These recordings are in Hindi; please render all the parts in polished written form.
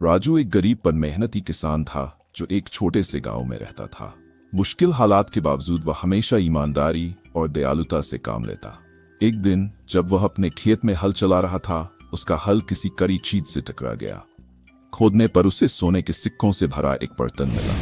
राजू एक गरीब पर मेहनती किसान था जो एक छोटे से गांव में रहता था। मुश्किल हालात के बावजूद वह हमेशा ईमानदारी और दयालुता से काम लेता। एक दिन जब वह अपने खेत में हल चला रहा था, उसका हल किसी कड़ी चीज से टकरा गया। खोदने पर उसे सोने के सिक्कों से भरा एक बर्तन मिला।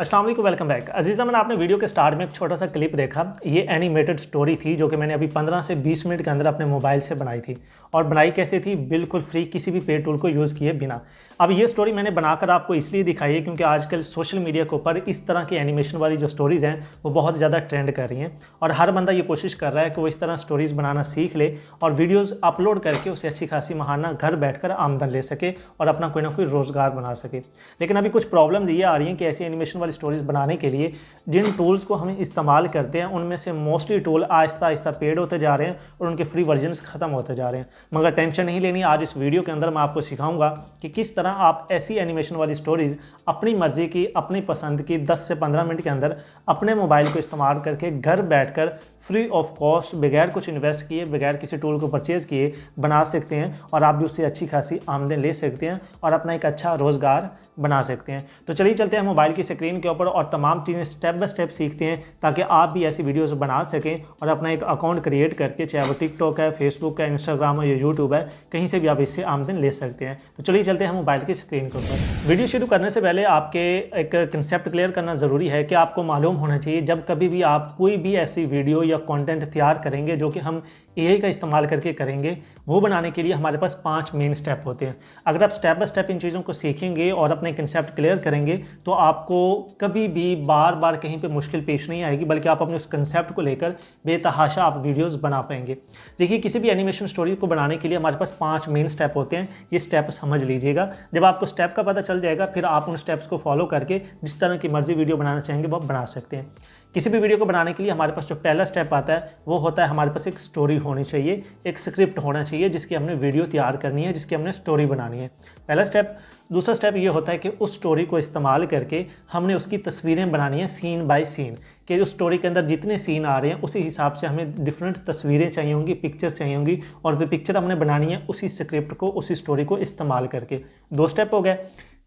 अस्सलाम वालेकुम, वेलकम बैक। अजीज़ा, मैंने आपने वीडियो के स्टार्ट में एक छोटा सा क्लिप देखा। ये एनिमेटेड स्टोरी थी जो कि मैंने अभी 15 से 20 मिनट के अंदर अपने मोबाइल से बनाई थी। और बनाई कैसे थी? बिल्कुल फ्री, किसी भी पेड टूल को यूज़ किए बिना। अब ये स्टोरी मैंने बनाकर आपको इसलिए दिखाई है क्योंकि आजकल सोशल मीडिया के ऊपर इस तरह की एनिमेशन वाली जो स्टोरीज़ हैं वो बहुत ज़्यादा ट्रेंड कर रही हैं। और हर बंदा ये कोशिश कर रहा है कि वो इस तरह स्टोरीज़ बनाना सीख ले और वीडियोज़ अपलोड करके उसे अच्छी खासी महाना घर बैठकर आमदन ले सके और अपना कोई ना कोई रोज़गार बना सके। लेकिन अभी कुछ प्रॉब्लम्स ये आ रही हैं कि ऐसी एनिमेशन वाली स्टोरीज़ बनाने के लिए जिन टूल्स को हम इस्तेमाल करते हैं उनमें से mostly tool Aahista Aahista paid होते जा रहे हैं और उनके फ्री वर्जन्स ख़त्म होते जा रहे हैं। मगर टेंशन नहीं लेनी, आज इस वीडियो के अंदर मैं आपको सिखाऊंगा कि किस तरह आप ऐसी एनिमेशन वाली स्टोरीज़ अपनी मर्ज़ी की, अपनी पसंद की 10 से 15 मिनट के अंदर अपने मोबाइल को इस्तेमाल करके घर बैठकर फ्री ऑफ कॉस्ट, बगैर कुछ इन्वेस्ट किए, बगैर किसी टूल को परचेज़ किए बना सकते हैं और आप भी उससे अच्छी खासी आमदन ले सकते हैं और अपना एक अच्छा रोज़गार बना सकते हैं। तो चलिए चलते हैं मोबाइल की स्क्रीन के ऊपर और तमाम चीज़ें स्टेप बाय स्टेप सीखते हैं ताकि आप भी ऐसी वीडियोस बना सकें और अपना एक अकाउंट क्रिएट करके, चाहे वो टिकटॉक है, फेसबुक है, इंस्टाग्राम है या यूट्यूब है, कहीं से भी आप इससे आमदन ले सकते हैं। तो चलिए चलते हैं मोबाइल की स्क्रीन के ऊपर। वीडियो शुरू करने से पहले आपके एक कंसेप्ट क्लियर करना ज़रूरी है कि आपको मालूम होना चाहिए जब कभी भी आप कोई भी ऐसी वीडियो या कॉन्टेंट तैयार करेंगे जो कि हम एआई का इस्तेमाल करके करेंगे, वो बनाने के लिए हमारे पास 5 मेन स्टेप होते हैं। अगर आप स्टेप बाय स्टेप इन चीज़ों को सीखेंगे और अपने कंसेप्ट क्लियर करेंगे तो आपको कभी भी बार बार कहीं पे मुश्किल पेश नहीं आएगी, बल्कि आप अपने उस कंसेप्ट को लेकर बेतहाशा आप वीडियोस बना पाएंगे। देखिए, किसी भी एनिमेशन स्टोरी को बनाने के लिए हमारे पास 5 मेन स्टेप होते हैं। ये स्टेप समझ लीजिएगा। जब आपको स्टेप का पता चल जाएगा फिर आप उन स्टेप्स को फॉलो करके जिस तरह की मर्जी वीडियो बनाना चाहेंगे वो बना सकते हैं। किसी भी वीडियो को बनाने के लिए हमारे पास जो पहला स्टेप आता है वो होता है हमारे पास एक स्टोरी होनी चाहिए, एक स्क्रिप्ट होना चाहिए जिसकी हमने वीडियो तैयार करनी है, जिसकी हमने स्टोरी बनानी है। पहला स्टेप। दूसरा स्टेप ये होता है कि उस स्टोरी को इस्तेमाल करके हमने उसकी तस्वीरें बनानी है सीन बाय सीन, कि उस स्टोरी के अंदर जितने सीन आ रहे हैं उसी हिसाब से हमें डिफरेंट तस्वीरें चाहिए होंगी, पिक्चर्स चाहिए होंगी और वो पिक्चर हमने बनानी है उसी स्क्रिप्ट को, उसी स्टोरी को इस्तेमाल करके। 2 स्टेप हो गए।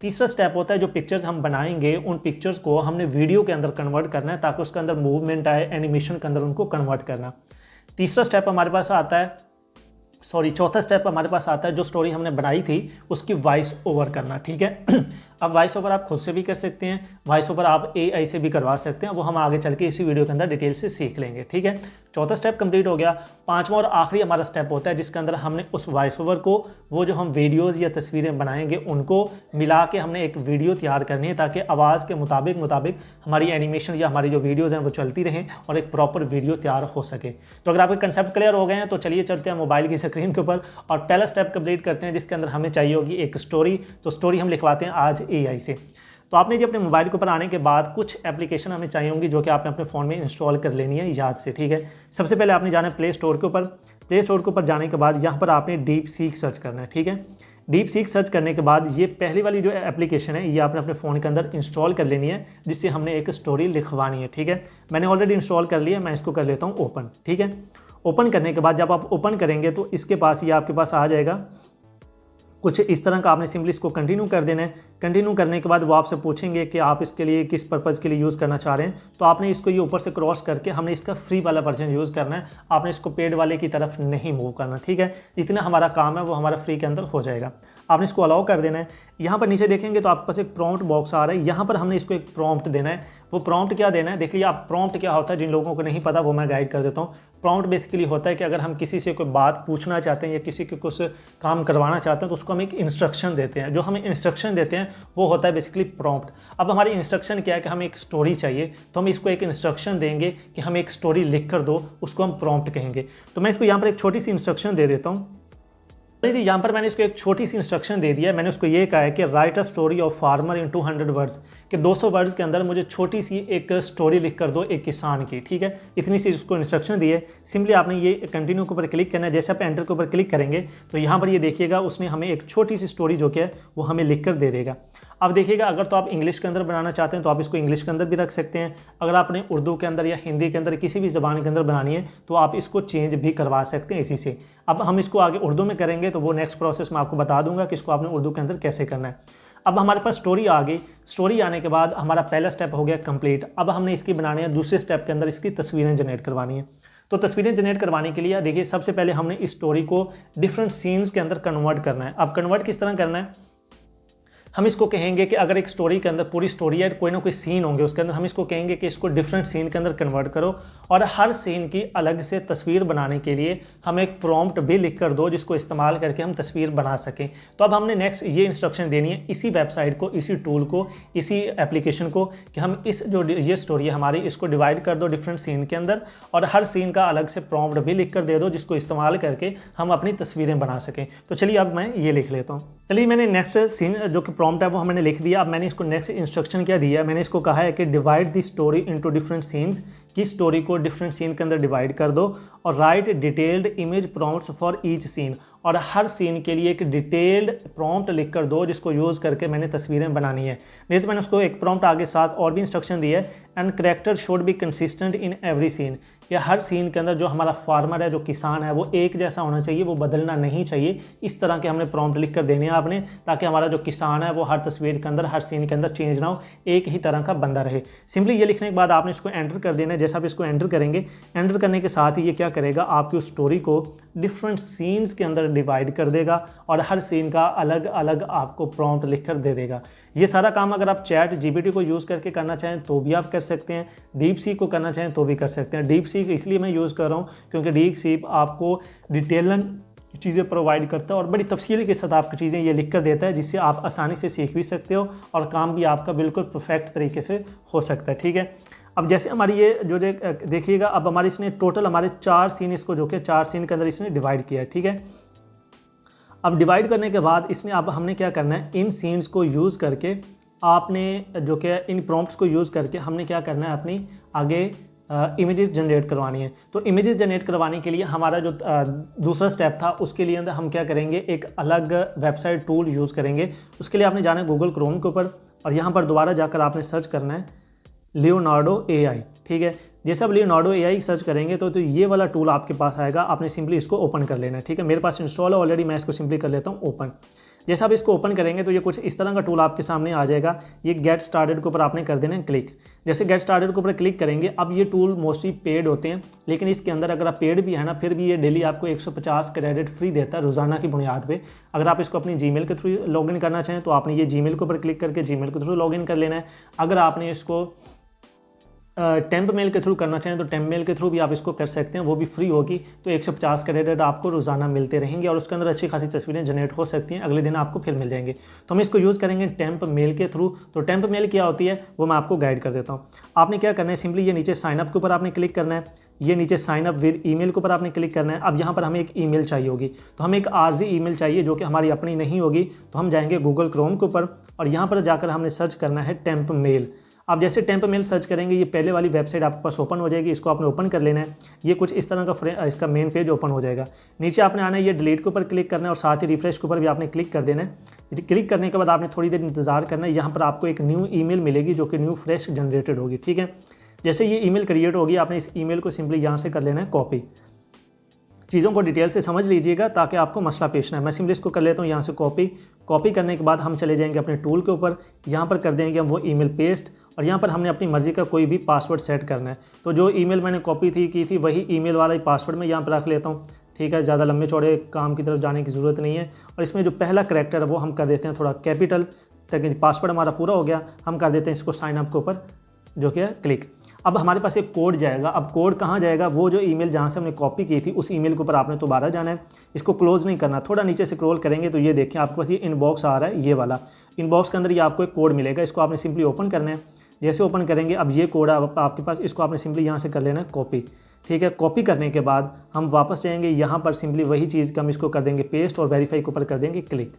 तीसरा स्टेप होता है जो पिक्चर्स हम बनाएंगे उन पिक्चर्स को हमने वीडियो के अंदर कन्वर्ट करना है ताकि उसके अंदर मूवमेंट आए, एनिमेशन के अंदर उनको कन्वर्ट करना। तीसरा स्टेप हमारे पास आता है चौथा स्टेप हमारे पास आता है जो स्टोरी हमने बनाई थी उसकी वॉइस ओवर करना। ठीक है। अब वॉइस ओवर आप खुद से भी कर सकते हैं, वॉइस ओवर आप एआई से भी करवा सकते हैं, वो हम आगे चल के इसी वीडियो के अंदर डिटेल से सीख लेंगे। ठीक है। चौथा स्टेप कंप्लीट हो गया। 5वां और आखिरी हमारा स्टेप होता है जिसके अंदर हमने उस वॉइस ओवर को, वो जो हम वीडियोज़ या तस्वीरें बनाएंगे उनको मिला के हमने एक वीडियो तैयार करनी है ताकि आवाज़ के मुताबिक हमारी एनिमेशन या हमारी जो वीडियोज़ हैं वो चलती रहें और एक प्रॉपर वीडियो तैयार हो सके। तो अगर आपके कंसेप्ट क्लियर हो गए हैं तो चलिए चलते हैं मोबाइल की स्क्रीन के ऊपर और पहला स्टेप कंप्लीट करते हैं जिसके अंदर हमें चाहिए होगी एक स्टोरी। तो स्टोरी हम लिखवाते हैं आज एआई से। तो आपने जब अपने मोबाइल के ऊपर आने के बाद कुछ एप्लीकेशन हमें चाहिए होंगी जो कि आपने अपने फ़ोन में इंस्टॉल कर लेनी है याद से। ठीक है। सबसे पहले आपने जाना है प्ले स्टोर के ऊपर। प्ले स्टोर के ऊपर जाने के बाद यहाँ पर आपने डीप सीक सर्च करना है। ठीक है। डीप सीक सर्च करने के बाद ये पहली वाली जो एप्लीकेशन है ये आपने अपने फ़ोन के अंदर इंस्टॉल कर लेनी है जिससे हमने एक स्टोरी लिखवानी है। ठीक है। मैंने ऑलरेडी इंस्टॉल कर लिया, मैं इसको कर लेता हूँ ओपन। ठीक है। ओपन करने के बाद जब आप ओपन करेंगे तो इसके पास ये आपके पास आ जाएगा कुछ इस तरह का। आपने सिंपली इसको कंटिन्यू कर देना है। कंटिन्यू करने के बाद वो आपसे पूछेंगे कि आप इसके लिए किस पर्पज़ के लिए यूज़ करना चाह रहे हैं, तो आपने इसको ये ऊपर से क्रॉस करके हमने इसका फ्री वाला वर्जन यूज़ करना है, आपने इसको पेड वाले की तरफ नहीं मूव करना। ठीक है। इतना हमारा काम है वो हमारा फ्री के अंदर हो जाएगा। आपने इसको अलाउ कर देना है। यहाँ पर नीचे देखेंगे तो आपके पास एक प्रॉम्प्ट बॉक्स आ रहा है, यहाँ पर हमने इसको एक प्रॉम्प्ट देना है। वो प्रॉम्प्ट क्या देना है देखिए, आप प्रॉम्प्ट क्या होता है जिन लोगों को नहीं पता वो मैं गाइड कर देता हूँ। प्रॉम्प्ट बेसिकली होता है कि अगर हम किसी से कोई बात पूछना चाहते हैं या किसी के कुछ काम करवाना चाहते हैं तो उसको हम एक इंस्ट्रक्शन देते हैं। जो हमें इंस्ट्रक्शन देते हैं वो होता है बेसिकली प्रॉम्प्ट। अब हमारी इंस्ट्रक्शन क्या है कि हमें एक स्टोरी चाहिए तो हम इसको एक इंस्ट्रक्शन देंगे कि हमें एक स्टोरी लिख कर दो, उसको हम प्रॉम्प्ट कहेंगे। तो मैं इसको यहाँ पर एक छोटी सी इंस्ट्रक्शन दे देता हूँ। यहाँ पर मैंने इसको एक छोटी सी इंस्ट्रक्शन दे दिया है। मैंने उसको ये कहा है कि right a story of farmer in 200 words, कि 200 वर्ड्स के अंदर मुझे छोटी सी एक स्टोरी लिख कर दो एक किसान की। ठीक है। इतनी सी उसको इंस्ट्रक्शन दी है। सिंपली आपने ये कंटिन्यू के ऊपर क्लिक करना है। जैसे आप एंटर के ऊपर क्लिक करेंगे तो यहाँ पर ये देखिएगा उसने हमें एक छोटी सी स्टोरी जो कि है वो हमें लिख कर दे देगा। अब देखिएगा, अगर तो आप इंग्लिश के अंदर बनाना चाहते हैं तो आप इसको इंग्लिश के अंदर भी रख सकते हैं। अगर आपने उर्दू के अंदर या हिंदी के अंदर किसी भी ज़बान के अंदर बनानी है तो आप इसको चेंज भी करवा सकते हैं इसी से। अब हम इसको आगे उर्दू में करेंगे, तो वो नेक्स्ट प्रोसेस मैं आपको बता दूंगा कि इसको आपने उर्दू के अंदर कैसे करना है। अब हमारे पास स्टोरी आ गई। स्टोरी आने के बाद हमारा पहला स्टेप हो गया कंप्लीट। अब हमने इसकी बनानी है, दूसरे स्टेप के अंदर इसकी तस्वीरें जनरेट करवानी है। तो तस्वीरें जनरेट करवाने के लिए देखिए, सबसे पहले हमने इस स्टोरी को डिफरेंट सीन्स के अंदर कन्वर्ट करना है। अब कन्वर्ट किस तरह करना है, हम इसको कहेंगे कि अगर एक स्टोरी के अंदर पूरी स्टोरी है, कोई ना कोई सीन होंगे उसके अंदर, हम इसको कहेंगे कि इसको डिफरेंट सीन के अंदर कन्वर्ट करो और हर सीन की अलग से तस्वीर बनाने के लिए हम एक प्रॉम्प्ट भी लिख कर दो जिसको इस्तेमाल करके हम तस्वीर बना सकें। तो अब हमने नेक्स्ट ये इंस्ट्रक्शन देनी है इसी वेबसाइट को, इसी टूल को, इसी एप्लीकेशन को, कि हम इस जो ये स्टोरी है हमारी, इसको डिवाइड कर दो डिफरेंट सीन के अंदर और हर सीन का अलग से प्रॉम्प्ट भी लिख कर दे दो जिसको इस्तेमाल करके हम अपनी तस्वीरें बना सकें। तो चलिए अब मैं ये लिख लेता हूँ। चलिए मैंने नेक्स्ट सीन जो कि प्रॉम्प्ट है वो मैंने लिख दिया। अब मैंने इसको नेक्स्ट इंस्ट्रक्शन क्या दिया है, मैंने इसको कहा है कि divide the story into different scenes, कि स्टोरी को डिफरेंट सीन के अंदर डिवाइड कर दो और write detailed image prompts for each scene, और हर सीन के लिए एक डिटेल्ड प्रॉम्प्ट लिख कर दो जिसको यूज़ करके मैंने तस्वीरें बनानी है। जैसे मैंने उसको एक प्रॉम्प्ट आगे साथ और भी इंस्ट्रक्शन दिया है, and character should be consistent in every scene, या हर सीन के अंदर जो हमारा फार्मर है, जो किसान है, वो एक जैसा होना चाहिए, वो बदलना नहीं चाहिए। इस तरह के हमने प्रॉम्प्ट लिख कर देने हैं आपने, ताकि हमारा जो किसान है वो हर तस्वीर के अंदर, हर सीन के अंदर चेंज ना हो, एक ही तरह का बंदा रहे। सिंपली ये लिखने के बाद आपने इसको एंटर कर देना है। जैसा आप इसको एंटर करेंगे, एंटर करने के साथ ही ये क्या करेगा, आपकी उस स्टोरी को डिफरेंट सीन्स के अंदर डिवाइड कर देगा और हर सीन का अलग अलग आपको प्रॉम्प्ट लिख कर दे देगा। ये सारा काम अगर आप चैट जीपीटी को यूज़ करके करना चाहें तो भी आप कर सकते हैं, डीप सीक को करना चाहें तो भी कर सकते हैं। डीप सीक इसलिए मैं यूज़ कर रहा हूँ क्योंकि डीप सीक आपको डिटेलन चीज़ें प्रोवाइड करता है और बड़ी तफसील के साथ आपकी चीज़ें ये लिख कर देता है, जिससे आप आसानी से सीख भी सकते हो और काम भी आपका बिल्कुल परफेक्ट तरीके से हो सकता है। ठीक है, अब जैसे हमारी ये जो देखिएगा, अब हमारी इसने टोटल हमारे 4 सीन, इसको जो कि 4 सीन के अंदर इसने डिवाइड किया है। ठीक है, अब डिवाइड करने के बाद इसने अब हमने क्या करना है, इन सीन्स को यूज़ करके आपने जो कि इन प्रॉम्प्ट्स को यूज़ करके हमने क्या करना है, अपनी आगे इमेजेस जनरेट करवानी है। तो इमेजेस जनरेट करवाने के लिए हमारा जो दूसरा स्टेप था, उसके लिए अंदर हम क्या करेंगे, एक अलग वेबसाइट टूल यूज़ करेंगे। उसके लिए आपने जाना है गूगल क्रोम के ऊपर और यहाँ पर दोबारा जाकर आपने सर्च करना है लियोनार्डो AI। ठीक है, जैसे आप लियोनार्डो AI सर्च करेंगे तो ये वाला टूल आपके पास आएगा, आपने सिंपली इसको ओपन कर लेना है। ठीक है, मेरे पास इंस्टॉल है ऑलरेडी, मैं इसको सिंपली कर लेता हूँ ओपन। जैसे आप इसको ओपन करेंगे तो ये कुछ इस तरह का टूल आपके सामने आ जाएगा। ये गेट स्टार्टेड के ऊपर आपने कर देना है क्लिक। जैसे गेट स्टार्टेड के ऊपर क्लिक करेंगे, अब ये टूल मोस्टली पेड होते हैं, लेकिन इसके अंदर अगर आप पेड भी है ना, फिर भी ये डेली आपको 150 क्रेडिट फ्री देता है रोज़ाना की बुनियाद पे। अगर आप इसको अपनी जीमेल के थ्रू लॉगिन करना चाहें तो आपने ये जीमेल के ऊपर क्लिक करके जीमेल के थ्रू लॉगिन कर लेना है। अगर आपने इसको टेम्प मेल के थ्रू करना चाहें तो टेम्प मेल के थ्रू भी आप इसको कर सकते हैं, वो भी फ्री होगी। तो 150 क्रेडिट आपको रोज़ाना मिलते रहेंगे और उसके अंदर अच्छी खासी तस्वीरें जनरेट हो सकती हैं, अगले दिन आपको फिर मिल जाएंगे। तो हम इसको यूज़ करेंगे टेम्प मेल के थ्रू। तो टेम्प मेल क्या होती है वो मैं आपको गाइड कर देता हूँ। आपने क्या करना है, सिंपली ये नीचे साइनअप के ऊपर आपने क्लिक करना है, ये नीचे साइनअप विद ईमेल के ऊपर आपने क्लिक करना है। अब यहाँ पर हमें एक ईमेल चाहिए होगी, तो हमें एक आरजी ईमेल चाहिए जो कि हमारी अपनी नहीं होगी। तो हम जाएंगे गूगल क्रोम के ऊपर और यहाँ पर जाकर हमने सर्च करना है टेम्प मेल। आप जैसे टेम्प मेल सर्च करेंगे, ये पहले वाली वेबसाइट आपके पास ओपन हो जाएगी। इसको आपने ओपन कर लेना है। ये कुछ इस तरह का इसका मेन पेज ओपन हो जाएगा। नीचे आपने आना है, ये डिलीट के ऊपर क्लिक करना है और साथ ही रिफ्रेश के ऊपर भी आपने क्लिक कर देना है। क्लिक करने के बाद आपने थोड़ी देर इंतजार करना है। यहाँ पर आपको एक न्यू ईमेल मिलेगी जो कि न्यू फ्रेश जनरेटेड होगी। ठीक है, जैसे ये ईमेल क्रिएट होगी, आपने इस ईमेल को सिंपली यहाँ से कर लेना है कॉपी। चीज़ों को डिटेल से समझ लीजिएगा ताकि आपको मसला पेश ना है। मैं सिंपली इसको कर लेता हूँ यहाँ से कॉपी करने के बाद हम चले जाएंगे अपने टूल के ऊपर। यहाँ पर कर देंगे हम वो ईमेल पेस्ट और यहाँ पर हमने अपनी मर्ज़ी का कोई भी पासवर्ड सेट करना है। तो जो ईमेल मैंने कॉपी की थी वही ईमेल वाला ही पासवर्ड मैं यहाँ पर रख लेता हूँ। ठीक है, ज़्यादा लंबे चौड़े काम की तरफ जाने की ज़रूरत नहीं है। और इसमें जो पहला करैक्टर है वो हम कर देते हैं थोड़ा कैपिटल, ताकि पासवर्ड हमारा पूरा हो गया। हम कर देते हैं इसको साइन अप के ऊपर जो कि है क्लिक। अब हमारे पास एक कोड जाएगा। अब कोड कहाँ जाएगा, वो जो ईमेल जहाँ से हमने कॉपी की थी उस ईमेल के ऊपर आपने दोबारा जाना है। इसको क्लोज़ नहीं करना, थोड़ा नीचे से स्क्रॉल करेंगे तो ये देखें आपके पास ये इनबॉक्स आ रहा है। ये वाला इनबॉक्स के अंदर ये आपको एक कोड मिलेगा, इसको आपने सिंपली ओपन करना है। जैसे ओपन करेंगे, अब ये कोड आपके पास, इसको आपने सिंपली यहाँ से कर लेना है कॉपी। ठीक है, कॉपी करने के बाद हम वापस जाएंगे यहाँ पर, सिंपली वही चीज़ का हम इसको कर देंगे पेस्ट और वेरीफाई के ऊपर कर देंगे क्लिक।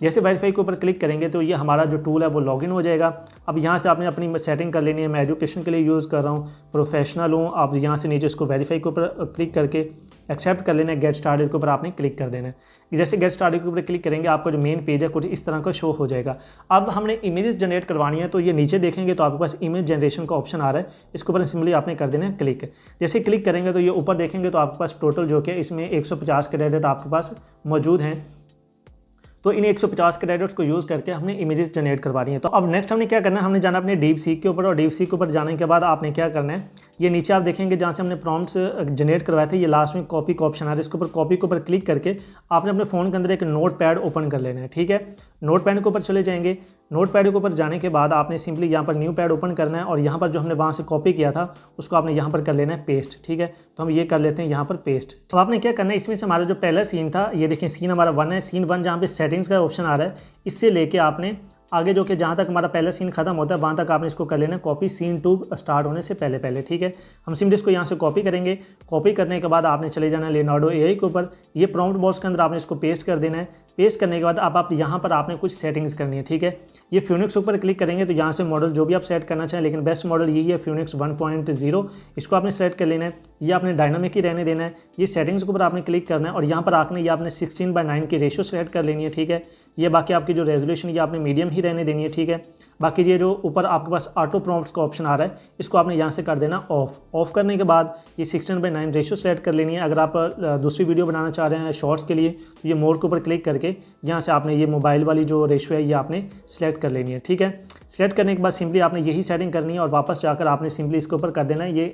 जैसे वेरीफाई के ऊपर क्लिक करेंगे तो ये हमारा जो टूल है वो लॉगिन हो जाएगा। अब यहाँ से आपने अपनी सेटिंग कर लेनी है। मैं एजुकेशन के लिए यूज़ कर रहा हूँ, प्रोफेशनल हूँ। आप यहाँ से नीचे इसको वेरीफाई के ऊपर क्लिक करके एक्सेप्ट कर लेना है। गेट स्टार्टेड के ऊपर आपने क्लिक कर देना है। जैसे गेट स्टार्टेड के ऊपर क्लिक करेंगे आपका जो मेन पेज है कुछ इस तरह का शो हो जाएगा। अब हमने इमेजेस जनरेट करवानी है तो ये नीचे देखेंगे तो आपके पास इमेज जनरेशन का ऑप्शन आ रहा है, इसके ऊपर सिंपली आपने कर देना है क्लिक। जैसे क्लिक करेंगे तो ये ऊपर देखेंगे तो आपके पास टोटल जो कि इसमें 150 क्रेडिट आपके पास मौजूद हैं। तो इन 150 क्रेडिट्स को यूज़ करके हमने इमेजेस जनरेट करवानी है। तो अब नेक्स्ट हमने क्या करना है, हमने जाना अपने डीप सीक के ऊपर, और डीप सीक के ऊपर जाने के बाद आपने क्या करना है, ये नीचे आप देखेंगे जहाँ से हमने प्रॉम्प्ट्स जनरेट करवाए थे, ये लास्ट में कॉपी का ऑप्शन आ रहा है। इसके ऊपर कॉपी के ऊपर क्लिक करके आपने अपने फ़ोन के अंदर एक नोट पैड ओपन कर लेना है। ठीक है, नोट पैड के ऊपर चले जाएंगे। नोट पैड के ऊपर जाने के बाद आपने सिंपली यहाँ पर न्यू पैड ओपन करना है और यहाँ पर जो हमने वहाँ से कॉपी किया था उसको आपने यहाँ पर कर लेना है पेस्ट। ठीक है, तो हम ये कर लेते हैं यहाँ पर पेस्ट। तो आपने क्या करना है, इसमें से हमारा जो पहला सीन था, ये देखिए सीन हमारा 1 है। सीन 1 जहाँ पे सेटिंग्स का ऑप्शन आ रहा है, इससे लेके आपने आगे जो कि जहाँ तक हमारा पहला सीन खत्म होता है वहाँ तक आपने इसको कर लेना है कॉपी, सीन 2 स्टार्ट होने से पहले। ठीक है, हम सिंपली इसको यहाँ से कॉपी करेंगे। कॉपी करने के बाद आपने चले जाना है लियोनार्डो एआई के ऊपर। ये प्रॉम्प्ट बॉक्स के अंदर आपने इसको पेस्ट कर देना है। पेस्ट करने के बाद अब आप यहाँ पर आपने कुछ सेटिंग्स करनी है। ठीक है, ये फ्यूनिक्स ऊपर क्लिक करेंगे तो यहाँ से मॉडल जो भी आप सेट करना चाहें, लेकिन बेस्ट मॉडल यही है फ्यूनिक्स 1.0, इसको आपने सेट कर लेना है। ये आपने डायनामिक ही रहने देना है। ये सेटिंग्स के ऊपर आपने क्लिक करना है और यहाँ पर आकर ये आपने 16:9 की रेशियो सेट कर लेनी है। ठीक है, ये बाकी आपकी जो रेजोल्यूशन ये आपने मीडियम ही रहने देनी है। ठीक है, बाकी ये जो ऊपर आपके पास ऑटो प्रॉम्प्ट्स का ऑप्शन आ रहा है इसको आपने यहाँ से कर देना ऑफ करने के बाद ये 16:9 रेशियो सेट कर लेनी है। अगर आप दूसरी वीडियो बनाना चाह रहे हैं शॉर्ट्स के लिए तो ये मोड के ऊपर क्लिक करके यहाँ से आपने ये मोबाइल वाली जो रेशियो है ये आपने सेलेक्ट कर लेनी है। ठीक है, सेलेक्ट करने के बाद सिंपली आपने यही सेटिंग करनी है और वापस जाकर आपने सिंपली इसके ऊपर कर देना है ये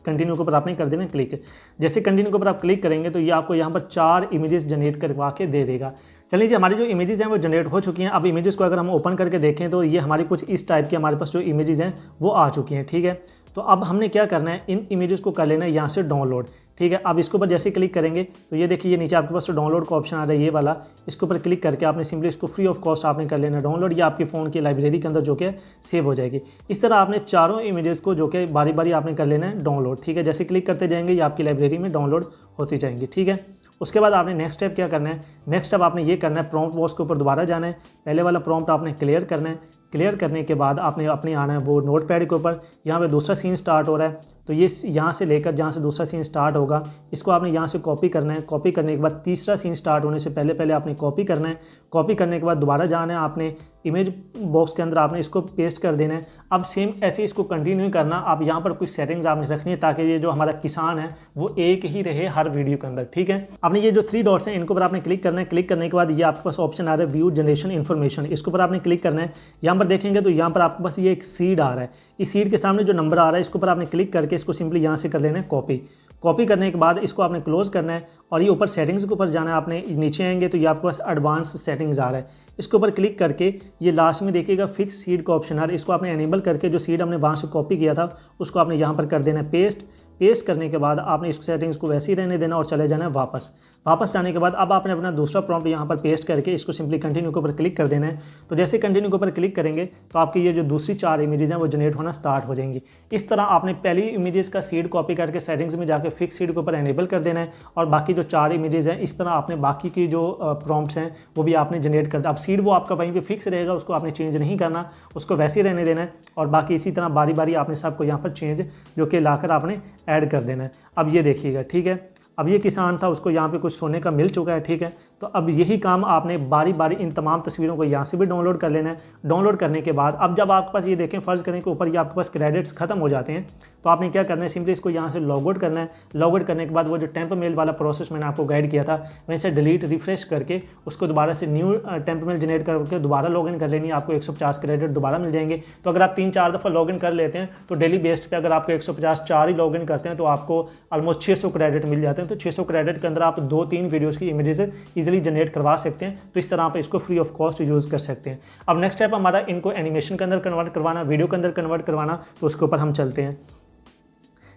कंटिन्यू के ऊपर आपने कर देना क्लिक। जैसे कंटिन्यू के ऊपर आप क्लिक करेंगे तो ये आपको यहाँ पर 4 इमेजेस जनरेट करवा के दे देगा। चलिए जी, हमारी जो इमेजेस हैं वो जनरेट हो चुकी हैं। अब इमेजेस को अगर हम ओपन करके देखें तो ये हमारी कुछ इस टाइप की हमारे पास जो इमेजेस हैं वो आ चुकी हैं। ठीक है, तो अब हमने क्या करना है, इन इमेजेस को कर लेना है यहाँ से डाउनलोड। ठीक है, अब इसके ऊपर जैसे क्लिक करेंगे तो ये देखिए ये नीचे आपके पास जो डाउनलोड का ऑप्शन आ रहा है ये वाला, इसके ऊपर क्लिक करके आपने सिंपली इसको फ्री ऑफ कॉस्ट आपने कर लेना डाउनलोड। ये आपके फ़ोन की लाइब्रेरी के अंदर जो कि सेव हो जाएगी। इस तरह आपने चारों इमेजेस को जो कि बारी बारी आपने कर लेना है डाउनलोड। ठीक है, जैसे क्लिक करते जाएंगे ये आपकी लाइब्रेरी में डाउनलोड होती जाएंगी। ठीक है, उसके बाद आपने नेक्स्ट स्टेप क्या करना है, नेक्स्ट स्टेप आपने ये करना है प्रॉम्प्ट बॉक्स के ऊपर दोबारा जाना है। पहले वाला प्रॉम्प्ट आपने क्लियर करना है। क्लियर करने के बाद आपने अपने आना है वो नोट पैड के ऊपर। यहाँ पे दूसरा सीन स्टार्ट हो रहा है तो ये यहाँ से लेकर जहाँ से दूसरा सीन स्टार्ट होगा इसको आपने यहाँ से कॉपी करना है। कॉपी करने के बाद तीसरा सीन स्टार्ट होने से पहले आपने कॉपी करना है। कॉपी करने के बाद दोबारा जाना है आपने इमेज बॉक्स के अंदर आपने इसको पेस्ट कर देना है। अब सेम ऐसे इसको कंटिन्यू करना। आप यहाँ पर कुछ सेटिंग्स आपने रखनी है ताकि ये जो हमारा किसान है वो एक ही रहे हर वीडियो के अंदर। ठीक है, आपने ये जो 3 डॉट्स हैं इनके ऊपर आपने क्लिक करना है। क्लिक करने के बाद ये आपके पास ऑप्शन आ रहा है व्यू जनरेशन इन्फॉर्मेशन, इसके ऊपर आपने क्लिक करना है। यहाँ पर देखेंगे तो यहाँ पर आपके पास ये एक सीड आ रहा है। इस सीड के सामने जो नंबर आ रहा है इसके ऊपर आपने क्लिक करके इसको सिंपली यहाँ से कर लेना है कॉपी। कॉपी करने के बाद इसको आपने क्लोज करना है और ये ऊपर सेटिंग्स के ऊपर जाना है। आपने नीचे आएंगे तो ये आपके पास एडवांस सेटिंग्स आ रहा है, इसके ऊपर क्लिक करके ये लास्ट में देखिएगा फिक्स सीड का ऑप्शन आ रहा है। इसको आपने एनेबल करके जो सीड हमने वहाँ से कॉपी किया था उसको आपने यहाँ पर कर देना है पेस्ट। पेस्ट करने के बाद आपने इस सेटिंग्स को वैसे ही रहने देना और चले जाना है वापस। वापस जाने के बाद अब आपने अपना दूसरा प्रॉम्प्ट यहाँ पर पेस्ट करके इसको सिंपली कंटिन्यू के ऊपर क्लिक कर देना है। तो जैसे कंटिन्यू के ऊपर क्लिक करेंगे तो आपकी ये जो दूसरी 4 इमेजेस हैं वो जनरेट होना स्टार्ट हो जाएंगी। इस तरह आपने पहली इमेजेस का सीड कॉपी करके सेटिंग्स में जाकर फिक्स सीड के ऊपर एनेबल कर देना है और बाकी जो 4 इमेजेस हैं इस तरह आपने बाकी की जो प्रॉम्प्ट्स हैं वो भी आपने जनरेट कर दिया। अब सीड वो आपका वहीं पर फिक्स रहेगा, उसको आपने चेंज नहीं करना, उसको वैसे ही रहने देना है और बाकी इसी तरह बारी बारी आपने सबको यहाँ पर चेंज जो कि लाकर आपने ऐड कर देना है। अब ये देखिएगा, ठीक है, अब ये किसान था उसको यहाँ पे कुछ सोने का मिल चुका है। ठीक है, तो अब यही काम आपने बारी बारी इन तमाम तस्वीरों को यहाँ से भी डाउनलोड कर लेना है। डाउनलोड करने के बाद अब जब आपके पास ये देखें फ़र्ज़ करें कि ऊपर ये आपके पास क्रेडिट्स खत्म हो जाते हैं तो आपने क्या करना है, सिंपली इसको यहाँ से लॉग आउट करना है। लॉग आउट करने के बाद वो जो टेम्प मेल वाला प्रोसेस मैंने आपको गाइड किया था वैसे डिलीट रिफ्रेश करके उसको दोबारा से न्यू टेम्प मेल जनरेट करके दोबारा लॉगिन कर लेनी है। आपको 150 क्रेडिट दोबारा मिल जाएंगे। तो अगर आप 3-4 दफ़ा लॉगिन कर लेते हैं तो डेली बेस्ड पे अगर आपको 150 4 ही लॉगिन करते हैं तो आपको ऑलमोस्ट 600 क्रेडिट मिल जाते हैं। तो 600 क्रेडिट के अंदर आप 2-3 वीडियोज़ की इमेजेस ईजिली जनरेट करवा सकते हैं। तो इस तरह आप इसको फ्री ऑफ कॉस्ट यूज़ कर सकते हैं। अब नेक्स्ट स्टेप हमारा इनको एनिमेशन के अंदर कन्वर्ट करवाना, वीडियो के अंदर कन्वर्ट करवाना, तो उसके ऊपर हम चलते हैं।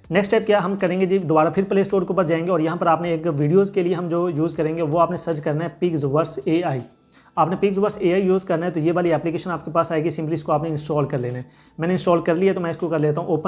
नेक्स्ट स्टेप क्या हम करेंगे जी, दोबारा फिर प्ले स्टोर के ऊपर जाएंगे और यहाँ पर आपने एक वीडियोज़ के लिए हम जो यूज़ करेंगे वो आपने सर्च करना है पिग्सवर्स AI। आपने पिक्सवर्स एआई यूज़ करना है तो ये वाली एप्लीकेशन आपके पास आएगी, सिंपली इसको आपने इंस्टॉल कर लेना है। मैंने इंस्टॉल कर लिया तो मैं इसको कर लेता हूँ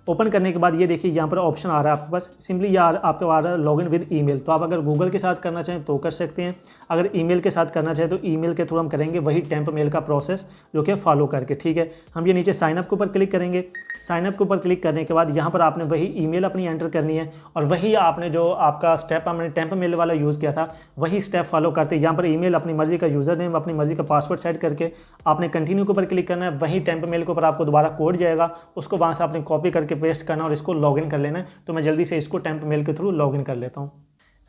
ओपन करने के बाद ये देखिए यहाँ पर ऑप्शन आ रहा है आपके पास, सिंपली यार आपको आ रहा है लॉगिन विद ईमेल। तो आप अगर गूगल के साथ करना चाहें तो कर सकते हैं, अगर ईमेल के साथ करना चाहें तो ईमेल के थ्रू हम करेंगे वही टेम्प मेल का प्रोसेस जो कि फॉलो करके, ठीक है। हम ये नीचे साइनअप के ऊपर क्लिक करेंगे। साइनअप के ऊपर क्लिक करने के बाद यहाँ पर आपने वही ईमेल अपनी एंटर करनी है और वही आपने जो आपका स्टेप हमने टेम्प मेल वाला यूज़ किया था वही स्टेप फॉलो करते यहाँ पर ईमेल अपनी मर्जी का यूज़र नेम अपनी मर्जी का पासवर्ड सेट करके आपने कंटिन्यू के ऊपर क्लिक करना है। वही टेम्प मेल के ऊपर आपको दोबारा कोड जाएगा, उसको वहाँ से आपने कॉपी करके पेस्ट करना और इसको लॉगिन कर लेना है। तो मैं जल्दी से इसको टेम्प मेल के थ्रू लॉगिन कर लेता हूँ।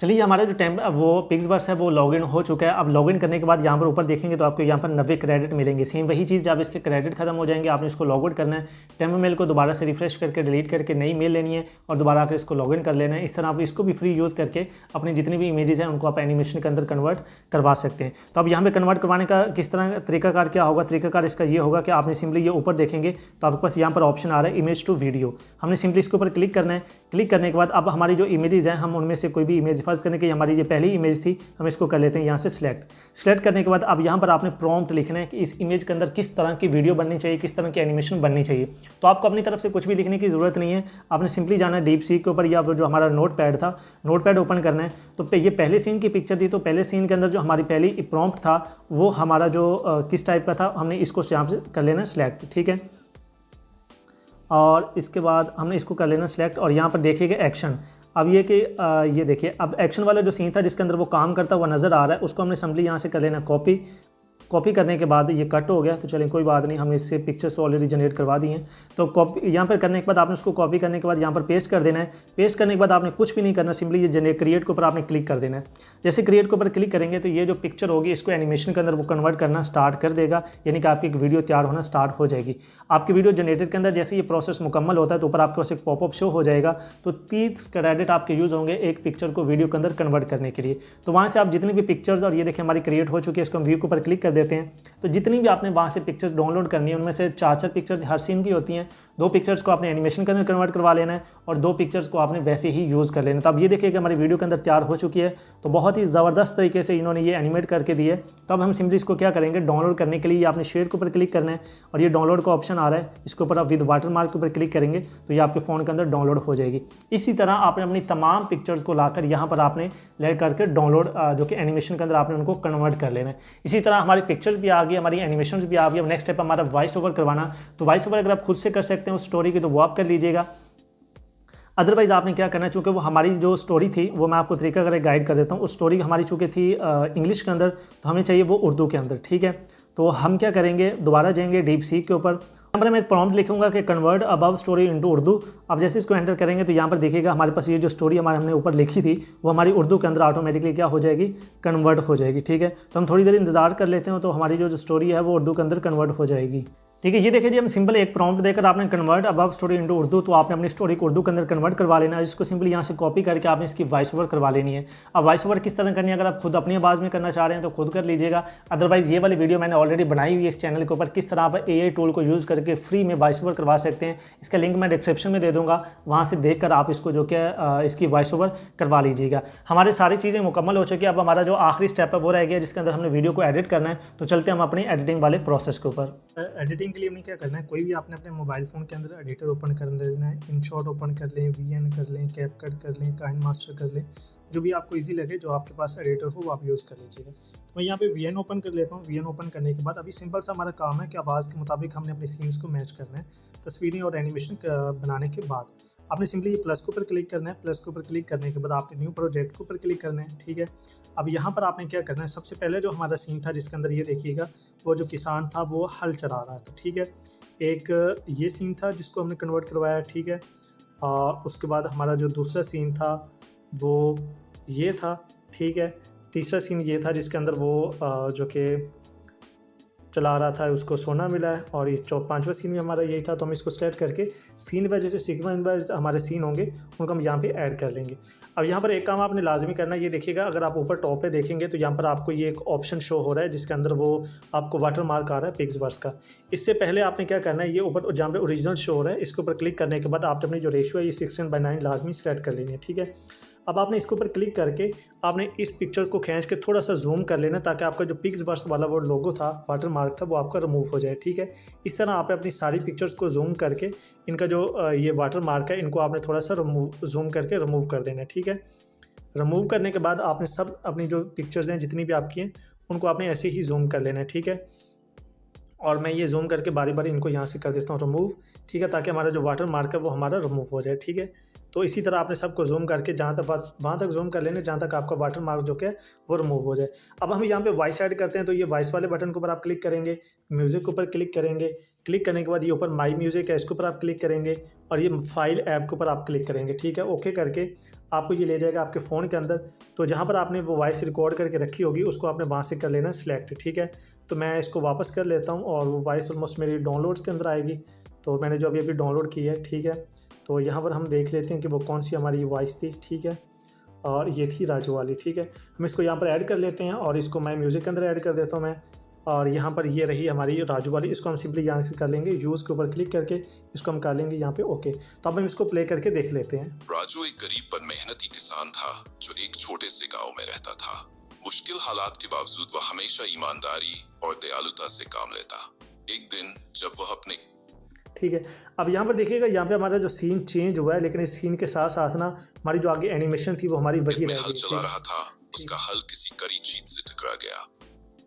चलिए हमारा जो वो पिक्सवर्स है वो लॉगिन हो चुका है। अब लॉगिन करने के बाद यहाँ पर ऊपर देखेंगे तो आपको यहाँ पर 90 क्रेडिट मिलेंगे। सेम वही चीज़ जब इसके क्रेडिट खत्म हो जाएंगे आपने इसको लॉग आउट करना है। टेम्प मेल को दोबारा से रिफ्रेश करके डिलीट करके नई मेल लेनी है और दोबारा आकर इसको लॉगिन कर लेना है। इस तरह आप इसको भी फ्री यूज़ करके अपनी जितनी भी इमेजेस हैं उनको आप एनिमेशन के अंदर कन्वर्ट करवा सकते हैं। तो अब यहाँ पर कन्वर्ट करवाने का किस तरह तरीकाकार क्या होगा, तरीकाकार इसका ये होगा कि आपने सिंपली ये ऊपर देखेंगे तो आपके पास यहाँ पर ऑप्शन आ रहा है इमेज टू वीडियो। हमने सिंपली इसके ऊपर क्लिक करना है। क्लिक करने के बाद अब हमारी जो इमेजेस हैं हम उनमें से कोई भी इमेज फर्ज करने की हमारी पहली इमेज थी हम इसको कर लेते हैं यहाँ से सिलेक्ट करने के बाद अब यहाँ पर आपने प्रॉम्प्ट लिखना है कि इस इमेज के अंदर किस तरह की वीडियो बननी चाहिए, किस तरह की एनिमेशन बननी चाहिए। तो आपको अपनी तरफ से कुछ भी लिखने की ज़रूरत नहीं है, आपने सिंपली जाना है डीप सीक के ऊपर या जो हमारा नोट पैड था नोट पैड ओपन करना है। तो ये पहले सीन की पिक्चर थी तो पहले सीन के अंदर जो हमारी पहली प्रॉम्प्ट था वो हमारा जो किस टाइप का था हमने इसको यहाँ से कर लेना सिलेक्ट, ठीक है। और इसके बाद हमने इसको कर लेना सिलेक्ट और यहाँ पर देखिएगा एक्शन। अब ये कि ये देखिए अब एक्शन वाला जो सीन था जिसके अंदर वो काम करता हुआ नज़र आ रहा है उसको हमने सिंपली यहाँ से कर लेना कॉपी करने के बाद ये कट हो गया तो चलें कोई बात नहीं, हमने इससे पिक्चर्स तो ऑलरेडी जनरेट करवा दी हैं। तो कॉपी यहाँ पर करने के बाद आपने उसको कॉपी करने के बाद यहाँ पर पेस्ट कर देना है। पेस्ट करने के बाद आपने कुछ भी नहीं करना, सिंपली ये जनरेट क्रिएट के ऊपर आपने क्लिक कर देना है। जैसे क्रिएट के ऊपर क्लिक करेंगे तो ये जो पिक्चर होगी इसको एनिमेशन के अंदर वो कन्वर्ट करना स्टार्ट कर देगा, यानी कि आपकी एक वीडियो तैयार होना स्टार्ट हो जाएगी। आपकी वीडियो जनरेटेड के अंदर जैसे ये प्रोसेस मुकम्मल होता है तो ऊपर आपके पास एक पॉपअप शो हो जाएगा। तो 30 क्रेडिट आपके यूज़ होंगे एक पिक्चर को वीडियो के अंदर कन्वर्ट करने के लिए। तो वहाँ से आप जितनी भी पिक्चर्स और ये देखिए हमारी क्रिएट हो चुकी है इसको हम व्यू के ऊपर क्लिक कर देते हैं। तो जितनी भी आपने वहाँ से पिक्चर्स डाउनलोड करनी है उनमें से 4 पिक्चर्स हर सीन की होती हैं। 2 पिक्चर्स को आपने एनिमेशन के अंदर कन्वर्ट करवा लेना है और 2 पिक्चर्स को आपने वैसे ही यूज़ कर लेना है। तो अब ये देखिए कि हमारी वीडियो के अंदर तैयार हो चुकी है। तो बहुत ही ज़बरदस्त तरीके से इन्होंने ये एनिमेट करके दी है। तो अब हम सिंपली इसको क्या करेंगे, डाउनलोड करने के लिए आपने शेयर के ऊपर क्लिक करना है और ये डाउनलोड का ऑप्शन आ रहा है, इसके ऊपर आप विद वाटरमार्क के ऊपर क्लिक करेंगे तो ये आपके फ़ोन के अंदर डाउनलोड हो जाएगी। इसी तरह आपने अपनी तमाम पिक्चर्स को लाकर यहाँ पर आपने ले करके डाउनलोड जो कि एनिमेशन के अंदर आपने उनको कन्वर्ट कर लेना है। इसी तरह हमारी पिक्चर्स भी आ गई, हमारी एनिमेशन भी आ गई। अब नेक्स्ट स्टेप हमारा वॉइस ओवर करवाना। तो वॉइस ओवर अगर आप खुद से कर सकते हैं उस स्टोरी की तो वो आप कर लीजिएगा। अदरवाइज़ आपने क्या करना है, चूँकि वो हमारी जो स्टोरी थी वो मैं आपको तरीका अगर गाइड कर देता हूँ। उस स्टोरी हमारी चूँकि थी इंग्लिश के अंदर तो हमें चाहिए वो उर्दू के अंदर, ठीक है। तो हम क्या करेंगे, दोबारा जाएंगे डीप सीक के ऊपर। यहाँ पर मैं एक प्रॉम्प्ट लिखूंगा कि convert above story into Urdu. अब जैसे इसको एंटर करेंगे तो यहाँ पर देखिएगा हमारे पास ये जो स्टोरी हमारे हमने ऊपर लिखी थी वो हमारी उर्दू के अंदर ऑटोमेटिकली क्या हो जाएगी, कन्वर्ट हो जाएगी, ठीक है। तो हम थोड़ी देर इंतजार कर लेते हैं तो हमारी जो स्टोरी है वो उर्दू के अंदर कन्वर्ट हो जाएगी, ठीक है। ये देखिए जी हम सिंपल एक प्रॉम्प्ट देकर आपने convert above story into Urdu, तो आपने अपनी स्टोरी को उर्दू के अंदर कन्वर्ट करवा लेना है। इसको सिंपली यहाँ से कॉपी करके आपने इसकी वॉइस ओवर करवा लेनी है। अब वॉइस ओवर किस तरह करनी है, अगर आप खुद अपनी आवाज़ में करना चाह रहे हैं तो खुद कर लीजिएगा। अदरवाइज़ ये वाली वीडियो मैंने ऑलरेडी बनाई हुई है इस चैनल के ऊपर, किस तरह आप AI टूल को यूज़ करके फ्री में वॉइस ओवर करवा सकते हैं। इसका लिंक मैं डिस्क्रिप्शन में दे दूँगा, वहाँ से देख कर आप इसको जो कि इसकी वॉइस ओवर करवा लीजिएगा। हमारी सारी चीज़ें मुकम्मल हो चुकी है। अब हमारा जो आखिरी स्टेप है वो रह गया जिसके अंदर हमने वीडियो को एडिट करना है। तो चलते हम अपनी एडिटिंग वाले प्रोसेस के ऊपर। एडिटिंग के लिए हमने क्या करना है, कोई भी आपने अपने मोबाइल फ़ोन के अंदर एडिटर ओपन कर लेना है। इनशॉट ओपन कर लें, VN कर लें, कैपकट कर लें, काइनमास्टर कर लें, जो भी आपको इजी लगे, जो आपके पास एडिटर हो वो आप यूज़ कर लीजिएगा। तो मैं यहाँ पे VN ओपन कर लेता हूँ। VN ओपन करने के बाद अभी सिंपल सा हमारा काम है कि आवाज़ के मुताबिक हमने अपनी सीन्स को मैच करना है तस्वीरें और एनिमेशन बनाने के बाद। आपने सिंपली ये प्लस के ऊपर क्लिक करना है। प्लस के ऊपर क्लिक करने के बाद आपने न्यू प्रोजेक्ट के ऊपर क्लिक करना है, ठीक है। अब यहाँ पर आपने क्या करना है, सबसे पहले जो हमारा सीन था जिसके अंदर ये देखिएगा वो जो किसान था वो हल चला रहा था, ठीक है। एक ये सीन था जिसको हमने कन्वर्ट करवाया, ठीक है। और उसके बाद हमारा जो दूसरा सीन था वो ये था, ठीक है। तीसरा सीन ये था जिसके अंदर वो जो कि चला रहा था उसको सोना मिला है। और ये 5वां सीन भी हमारा यही था। तो हम इसको सेलेक्ट करके सीन वाइज जैसे सीक्वेंस वाइज हमारे सीन होंगे उनको हम यहाँ पे ऐड कर लेंगे। अब यहाँ पर एक काम आपने लाजमी करना है, ये देखिएगा अगर आप ऊपर टॉप पे देखेंगे तो यहाँ पर आपको ये एक ऑप्शन शो हो रहा है जिसके अंदर वो आपको वाटर मार्क आ रहा है पिक्सवर्स का। इससे पहले आपने क्या करना है, ये ऊपर जहाँ पे ओरिजिनल शो हो रहा है इसके ऊपर क्लिक करने के बाद आपने अपनी जो रेशियो है ये 16:9 लाजमी सेलेक्ट कर लेनी है, ठीक है। अब आपने इसके ऊपर क्लिक करके आपने इस पिक्चर को खींच के थोड़ा सा जूम कर लेना, ताकि आपका जो पिक्सवर्क्स वाला वो लोगो था, वाटर मार्क था, वो आपका रिमूव हो जाए। ठीक है, इस तरह आपने अपनी सारी पिक्चर्स को जूम करके इनका जो ये वाटर मार्क है, इनको आपने थोड़ा सा जूम करके रिमूव कर देना है। ठीक है, रिमूव करने के बाद आपने सब अपनी जो पिक्चर्स हैं जितनी भी आपकी हैं, उनको आपने ऐसे ही जूम कर लेना है। ठीक है, और मैं ये जूम करके बारी बारी इनको यहाँ से कर देता हूँ रिमूव। ठीक है, ताकि हमारा जो वाटर मार्क है वो हमारा रिमूव हो जाए। ठीक है, तो इसी तरह आपने सबको जूम करके जहाँ तक वहाँ तक जूम कर लेना जहाँ तक आपका वाटर मार्क जो है वो रिमूव हो जाए। अब हम यहाँ पे वॉइस ऐड करते हैं, तो ये वॉइस वाले बटन के ऊपर आप क्लिक करेंगे, म्यूज़िक के ऊपर क्लिक करेंगे। क्लिक करने के बाद ये ऊपर माई म्यूज़िक है, इसके ऊपर आप क्लिक करेंगे और ये फाइल ऐप के ऊपर आप क्लिक करेंगे। ठीक है, ओके करके आपको ये ले जाएगा आपके फ़ोन के अंदर। तो जहाँ पर आपने वो वॉइस रिकॉर्ड करके रखी होगी उसको आपने वहाँ से कर लेना सिलेक्ट। ठीक है, तो मैं इसको वापस कर लेता हूँ और वो वॉइस ऑलमोस्ट मेरी डाउनलोड्स के अंदर आएगी। तो मैंने जो अभी डाउनलोड की है। ठीक है, तो यहाँ पर हम देख लेते हैं कि वो कौन सी हमारी वॉइस थी। ठीक है, और ये थी राजू वाली। ठीक है, हम इसको यहाँ पर ऐड कर लेते हैं और इसको मैं म्यूज़िक के अंदर ऐड कर देता हूँ मैं। और यहाँ पर ये रही हमारी राजू वाली, इसको हम सिंपली यहाँ से कर लेंगे, यूज़ के ऊपर क्लिक करके इसको हम कर लेंगे यहाँ पे ओके। तो अब हम इसको प्ले करके देख लेते हैं। राजू एक गरीब पर मेहनती किसान था जो एक छोटे से गांव में रहता था। मुश्किल हालात के बावजूद वह हमेशा ईमानदारी और दयालुता से काम लेता। एक दिन जब वह अपने ठीक है, अब यहाँ पर देखिएगा, यहाँ पे हमारा जो सीन चेंज हुआ है, लेकिन इस सीन के साथ साथ ना हमारी जो आगे एनिमेशन थी वो हमारी वही रह हल गई। चला रहा था, उसका हल किसी कड़ी चीज से टकरा गया।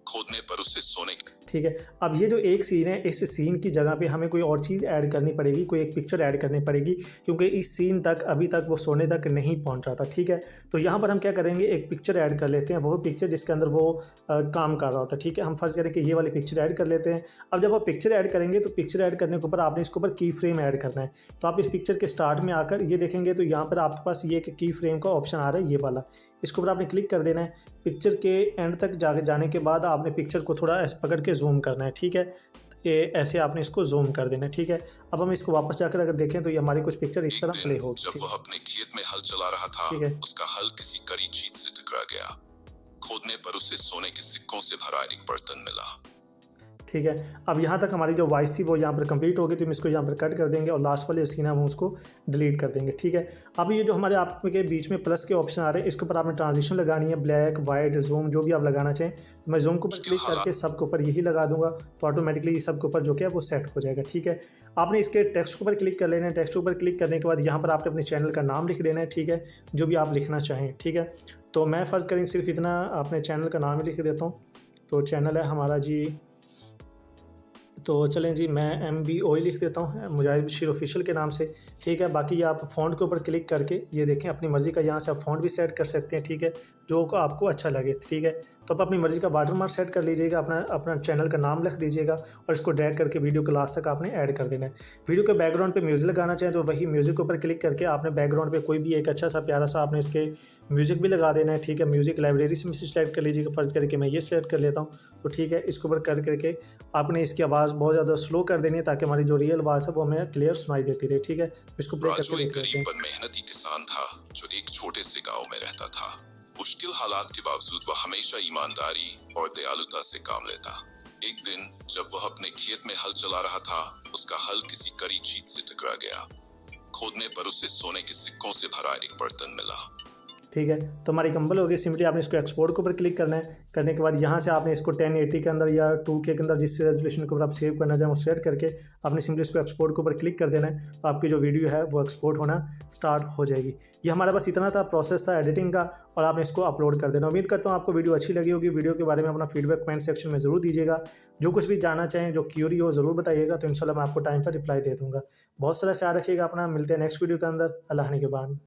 खोदने पर उसे सोने ठीक है, अब ये जो एक सीन है, इस सीन की जगह पे हमें कोई और चीज़ ऐड करनी पड़ेगी, कोई एक पिक्चर ऐड करनी पड़ेगी, क्योंकि इस सीन तक अभी तक वो सोने तक नहीं पहुंचा था। ठीक है, तो यहाँ पर हम क्या करेंगे, एक पिक्चर ऐड कर लेते हैं, वो पिक्चर जिसके अंदर वो काम कर रहा होता है। ठीक है, हम फर्ज करें कि ये वाली पिक्चर ऐड कर लेते हैं। अब जब आप पिक्चर ऐड करेंगे तो पिक्चर ऐड करने के ऊपर आपने इसके ऊपर की फ्रेम ऐड करना है। तो आप इस पिक्चर के स्टार्ट में आकर ये देखेंगे तो यहाँ पर आपके पास ये की फ्रेम का ऑप्शन आ रहा है, ये वाला, इसके ऊपर आपने क्लिक कर देना है। पिक्चर के एंड तक जाने के बाद आपने पिक्चर को थोड़ा ऐसे पकड़ के जूम करना है। ठीक है, ये ऐसे आपने इसको जूम कर देना है। ठीक है, अब हम इसको वापस जाकर अगर देखें तो ये हमारी कुछ पिक्चर इस तरह प्ले होगी। जब वह अपने खेत में हल चला रहा था, उसका हल किसी कड़ी चीज से टकरा गया। खोदने पर उसे सोने के सिक्कों से भरा एक बर्तन मिला। ठीक है, अब यहाँ तक हमारी जो वॉइस थी वो यहाँ पर कंप्लीट हो गई, तो हम इसको यहाँ पर कट कर देंगे और लास्ट वाले सीन हम उसको डिलीट कर देंगे। ठीक है, अब ये जो हमारे आपके बीच में प्लस के ऑप्शन आ रहे हैं, इसके ऊपर आपने ट्रांजिशन लगानी है, ब्लैक, वाइट, जूम, जो भी आप लगाना चाहें। तो मैं जूम के ऊपर क्लिक करके सब के ऊपर यही लगा दूंगा, तो ऑटोमेटिकली सब के ऊपर जो क्या है वो सेट हो जाएगा। ठीक है, आपने इसके टेक्स्ट के ऊपर क्लिक कर लेना है। टेक्स्ट के ऊपर क्लिक करने के बाद यहाँ पर आपने अपने चैनल का नाम लिख देना है। ठीक है, जो भी आप लिखना चाहें। ठीक है, तो मैं फ़र्ज़ करेंगे सिर्फ इतना अपने चैनल का नाम ही लिख देता हूँ। तो चैनल है हमारा जी, तो चलें जी, मैं MBOI लिख देता हूँ, मुजाहिद बशीर ऑफिशियल के नाम से। ठीक है, बाकी ये आप फ़ॉन्ट के ऊपर क्लिक करके ये देखें अपनी मर्ज़ी का, यहाँ से आप फ़ॉन्ट भी सेट कर सकते हैं। ठीक है, जो आपको अच्छा लगे। ठीक है, तो आप अपनी मर्ज़ी का वाटर मार्क सेट कर लीजिएगा, अपना चैनल का नाम लिख दीजिएगा और इसको ड्रैग करके वीडियो के लास्ट तक आपने ऐड कर देना है। वीडियो के बैकग्राउंड पे म्यूज़िक लगाना चाहें तो वही म्यूज़िक के ऊपर क्लिक करके आपने बैकग्राउंड पे कोई भी एक अच्छा सा प्यारा सा आपने इसके म्यूज़िक भी लगा देना है। ठीक है, म्यूज़िक लाइब्रेरी से मैसेज सेलेक्ट कर लीजिएगा, फ़र्ज़ करके मैं ये सेलेक्ट कर लेता हूँ। तो ठीक है, इसके ऊपर कर करके आपने इसकी आवाज़ बहुत ज़्यादा स्लो कर देनी है, ताकि हमारी जो रियल आवाज़ है वो हमें क्लियर सुनाई देती रहे। ठीक है, इसको प्ले करके देख लेते हैं। मेहनती किसान था जो एक छोटे से गांव में रहता था। मुश्किल हालात के बावजूद वह हमेशा ईमानदारी और दयालुता से काम लेता। एक दिन जब वह अपने खेत में हल चला रहा था, उसका हल किसी कड़ी चीज से टकरा गया। खोदने पर उसे सोने के सिक्कों से भरा एक बर्तन मिला। ठीक है, तो हमारी कंबल हो गई। सिंपली आपने इसको एक्सपोर्ट के ऊपर क्लिक करना है। करने के बाद यहाँ से आपने इसको 1080 के अंदर या 2K के अंदर जिस रेजोल्यूशन के ऊपर आप सेव करना चाहें वो सेट करके आपने सिंपली इसको एक्सपोर्ट के ऊपर क्लिक कर देना है। तो आपकी जो वीडियो है वो एक्सपोर्ट होना स्टार्ट हो जाएगी। ये हमारे पास इतना था प्रोसेस था एडिटिंग का, और आपने इसको अपलोड कर देना। उम्मीद करता हूँ आपको वीडियो अच्छी लगी होगी। वीडियो के बारे में अपना फीडबैक कमेंट सेक्शन में ज़रूर दीजिएगा। जो कुछ भी जानना चाहें, जो क्यूरी हो ज़रूर बताइएगा, तो इंशाल्लाह मैं आपको टाइम पर रिप्लाई दे दूँगा। बहुत सारा ख्याल रखिएगा अपना। मिलते हैं नेक्स्ट वीडियो के अंदर। अल्लाह के बाद।